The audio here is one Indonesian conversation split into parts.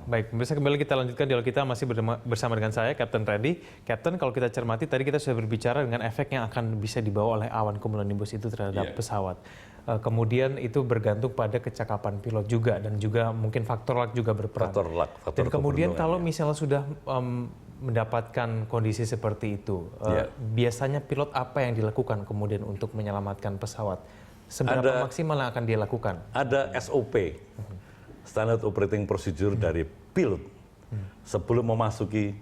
Baik, pemirsa, kembali kita lanjutkan dialog kita masih bersama dengan saya, Kapten Randy. Kapten, kalau kita cermati tadi kita sudah berbicara dengan efek yang akan bisa dibawa oleh awan cumulonimbus itu terhadap pesawat. Kemudian itu bergantung pada kecakapan pilot juga dan juga mungkin faktor luck juga berperan. Faktor dan kemudian kalau misalnya sudah mendapatkan kondisi seperti itu, biasanya pilot apa yang dilakukan kemudian untuk menyelamatkan pesawat? Seberapa maksimal yang akan dia lakukan? Ada SOP, Standard Operating Procedure dari pilot sebelum memasuki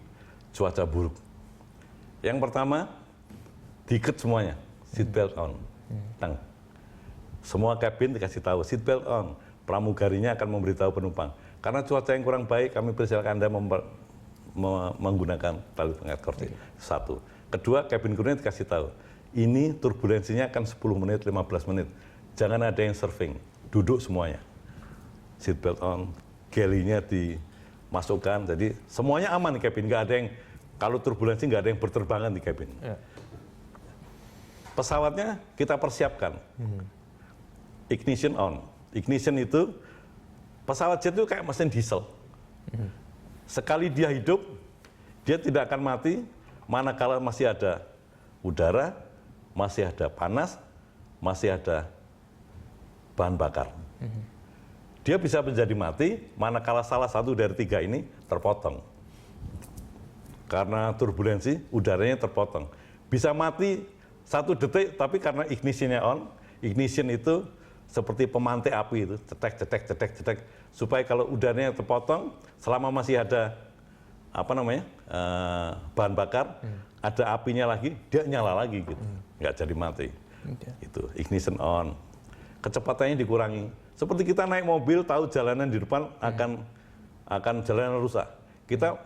cuaca buruk. Yang pertama, diikat semuanya, seatbelt on. Semua kabin dikasih tahu, seatbelt on. Pramugarinya akan memberitahu penumpang. Karena cuaca yang kurang baik, kami persilakan Anda menggunakan tali pengikat kortik. Satu. Kedua, kabin krunya dikasih tahu, ini turbulensinya akan 10 menit, 15 menit. Jangan ada yang surfing, duduk semuanya. Seatbelt on, galley-nya dimasukkan, jadi semuanya aman di kabin. Nggak ada yang, kalau turbulensi nggak ada yang berterbangan di kabin. Pesawatnya kita persiapkan. Ignition on. Ignition itu, pesawat jet itu kayak mesin diesel. Sekali dia hidup, dia tidak akan mati manakala masih ada udara, masih ada panas, masih ada bahan bakar. Dia bisa menjadi mati manakala salah satu dari tiga ini terpotong. Karena turbulensi, udaranya terpotong. Bisa mati 1 detik, tapi karena ignitionnya on, ignition itu seperti pemantik api itu, cetek, supaya kalau udaranya terpotong, selama masih ada bahan bakar, ada apinya lagi, dia nyala lagi gitu, nggak jadi mati. Itu ignition on. Kecepatannya dikurangi. Seperti kita naik mobil, tahu jalanan di depan akan jalanan rusak. Kita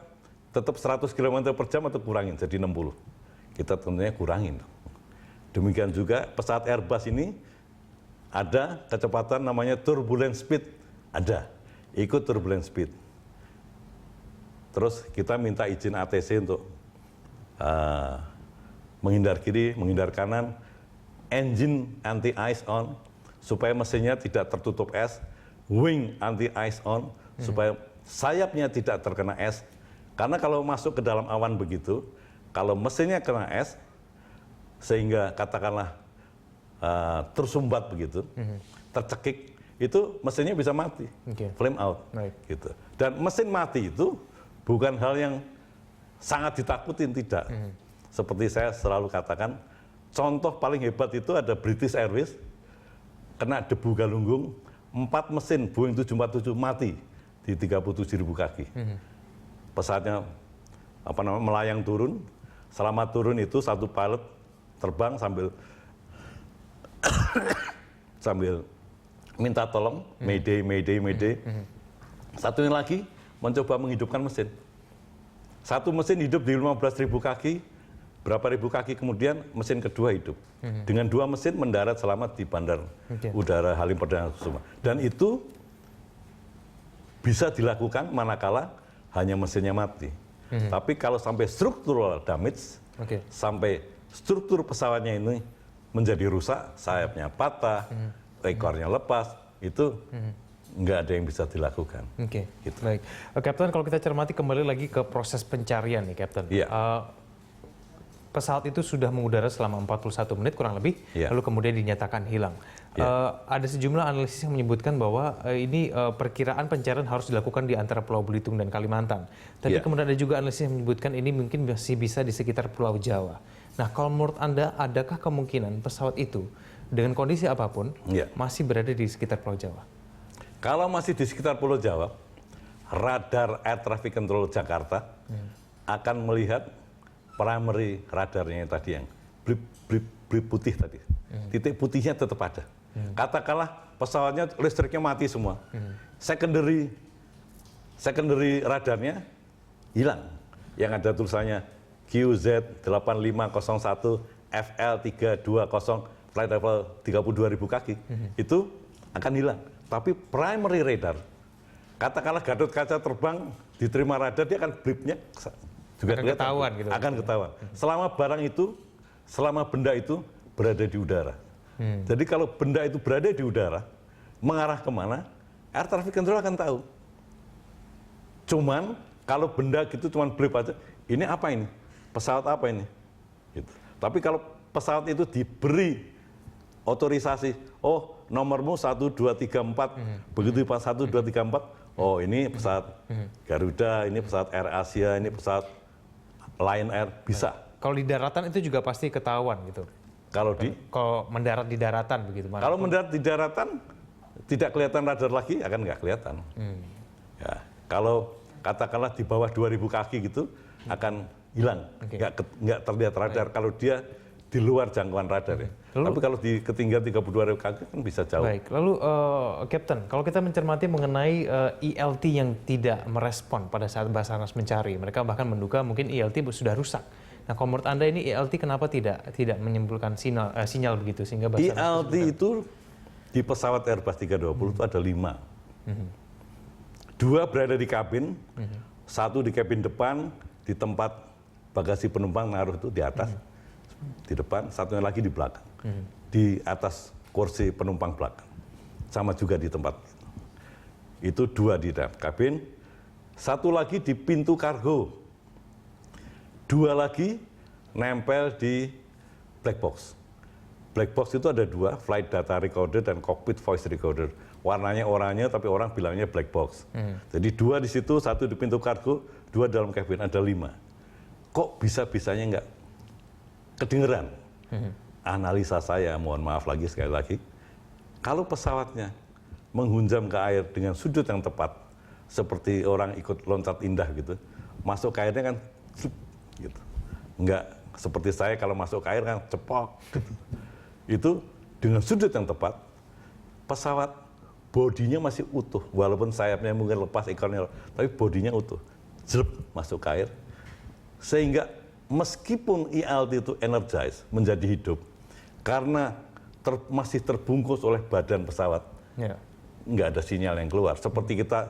tetap 100 km per jam atau kurangin jadi 60. Kita tentunya kurangin. Demikian juga pesawat Airbus ini ada kecepatan namanya turbulence speed, ada, ikut turbulence speed. Terus kita minta izin ATC untuk menghindar kiri, menghindar kanan, engine anti-ice on, supaya mesinnya tidak tertutup es, wing anti-ice on, supaya sayapnya tidak terkena es. Karena kalau masuk ke dalam awan begitu, kalau mesinnya kena es, sehingga katakanlah tersumbat begitu, tercekik, itu mesinnya bisa mati, flame out. Gitu. Dan mesin mati itu bukan hal yang sangat ditakutin, tidak. Seperti saya selalu katakan, contoh paling hebat itu ada British Airways, kena debu galunggung, 4 mesin Boeing 747 mati di 37.000 kaki. Pesawatnya melayang turun, selama turun itu satu pilot terbang sambil minta tolong, mayday. Satunya lagi mencoba menghidupkan mesin. Satu mesin hidup di 15.000 kaki, berapa ribu kaki kemudian mesin kedua hidup. Dengan 2 mesin mendarat selamat di Bandar Udara Halim Perdana Kusuma. Dan itu bisa dilakukan manakala hanya mesinnya mati. Tapi kalau sampai structural damage, sampai struktur pesawatnya ini menjadi rusak, sayapnya patah, ekornya lepas, itu nggak ada yang bisa dilakukan. Gitu. Baik, Kapten, kalau kita cermati kembali lagi ke proses pencarian nih, Kapten. Pesawat itu sudah mengudara selama 41 menit kurang lebih, lalu kemudian dinyatakan hilang. Ada sejumlah analisis yang menyebutkan bahwa ini perkiraan pencarian harus dilakukan di antara Pulau Belitung dan Kalimantan. Tapi kemudian ada juga analisis yang menyebutkan ini mungkin masih bisa di sekitar Pulau Jawa. Nah, kalau menurut Anda, adakah kemungkinan pesawat itu dengan kondisi apapun masih berada di sekitar Pulau Jawa? Kalau masih di sekitar Pulau Jawa, radar Air Traffic Control Jakarta akan melihat primary radarnya tadi yang blip putih tadi. Titik putihnya tetap ada. Katakanlah pesawatnya listriknya mati semua. Secondary radarnya hilang. Yang ada tulisannya QZ8501 FL320 flight level 32.000 kaki. Itu akan hilang. Tapi primary radar, katakanlah Gatot Kaca terbang diterima radar, dia akan blipnya juga akan ketahuan gitu. Akan ketahuan. Selama benda itu berada di udara. Jadi kalau benda itu berada di udara, mengarah kemana, Air Traffic Control akan tahu. Cuman kalau benda gitu cuman blip aja, ini apa ini? Pesawat apa ini? Gitu. Tapi kalau pesawat itu diberi otorisasi, oh nomormu 1, 2, 3, 4, begitu pas 1, 2, 3, 4, oh ini pesawat Garuda, ini pesawat Air Asia, ini pesawat Lion Air, bisa. Kalau di daratan itu juga pasti ketahuan gitu. Kalau mendarat di daratan begitu. Kalau mendarat di daratan tidak kelihatan radar lagi, akan nggak kelihatan. Ya, kalau katakanlah di bawah 2.000 kaki gitu akan hilang, nggak terlihat radar. Kalau dia di luar jangkauan radar ya. Tapi kalau di ketinggian 32.000 kaki kan bisa jauh. Baik, lalu Kapten, kalau kita mencermati mengenai ILT yang tidak merespon pada saat Basarnas mencari, mereka bahkan menduga mungkin ILT sudah rusak. Nah, kalau menurut Anda ini ILT kenapa tidak menyimpulkan sinyal begitu sehingga Basarnas ILT itu di pesawat Airbus 320 itu ada 5. 2 berada di kabin, 1 di kabin depan, di tempat bagasi penumpang naruh itu di atas, di depan, 1-nya lagi di belakang, di atas kursi penumpang belakang, sama juga di tempat itu 2 di dalam kabin, 1 lagi di pintu kargo, 2 lagi nempel di black box. Black box itu ada 2, flight data recorder dan cockpit voice recorder. Warnanya oranye tapi orang bilangnya black box. Jadi 2 di situ, 1 di pintu kargo, 2 dalam kabin, ada 5. Kok bisa-bisanya nggak kedengeran? Analisa saya, mohon maaf lagi sekali lagi, kalau pesawatnya menghunjam ke air dengan sudut yang tepat, seperti orang ikut loncat indah gitu, masuk ke airnya kan gitu. Enggak seperti saya kalau masuk ke air kan cepok gitu. Itu dengan sudut yang tepat, pesawat bodinya masih utuh, walaupun sayapnya mungkin lepas, ekornya, tapi bodinya utuh, jelep masuk ke air, sehingga meskipun ILT itu energize, menjadi hidup, karena masih terbungkus oleh badan pesawat, nggak ada sinyal yang keluar. Seperti kita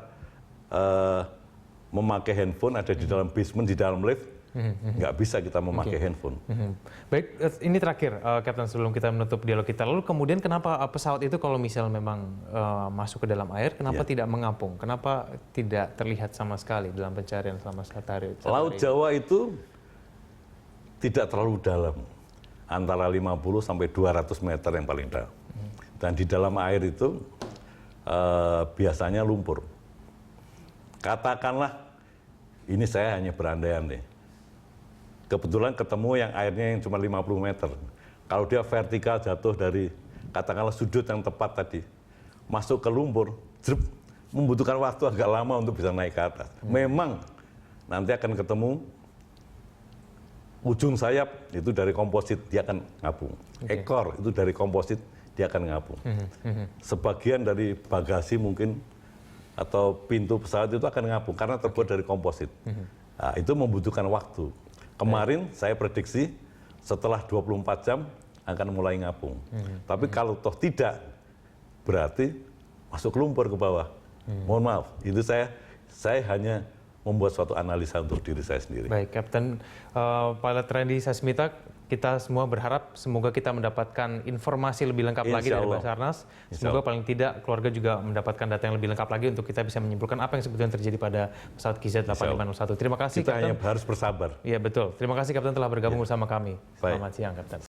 memakai handphone ada di dalam basement, di dalam lift, nggak bisa kita memakai handphone. Baik, ini terakhir, Kapten, sebelum kita menutup dialog kita. Lalu kemudian kenapa pesawat itu kalau misal memang masuk ke dalam air, kenapa tidak mengapung? Kenapa tidak terlihat sama sekali dalam pencarian selama sehari? Laut Jawa itu tidak terlalu dalam, antara 50 sampai 200 meter yang paling dalam. Dan di dalam air itu biasanya lumpur. Katakanlah, ini saya hanya berandai-andai. Kebetulan ketemu yang airnya yang cuma 50 meter. Kalau dia vertikal jatuh dari katakanlah sudut yang tepat tadi, masuk ke lumpur, membutuhkan waktu agak lama untuk bisa naik ke atas. Memang nanti akan ketemu ujung sayap itu dari komposit, dia akan ngapung. Ekor itu dari komposit, dia akan ngapung. Sebagian dari bagasi mungkin atau pintu pesawat itu akan ngapung karena terbuat dari komposit. Nah, itu membutuhkan waktu. Kemarin saya prediksi setelah 24 jam akan mulai ngapung. Tapi kalau toh tidak, berarti masuk lumpur ke bawah. Mohon maaf, itu saya hanya membuat suatu analisa untuk diri saya sendiri. Baik, Kapten Pilot Randy Sasmita, kita semua berharap semoga kita mendapatkan informasi lebih lengkap lagi dari Basarnas. Semoga paling tidak keluarga juga mendapatkan data yang lebih lengkap lagi untuk kita bisa menyimpulkan apa yang sebetulnya terjadi pada pesawat KZ-8501. Terima kasih, kita Kapten. hanya harus bersabar. Iya, betul. Terima kasih, Kapten, telah bergabung bersama kami. Selamat siang, Kapten.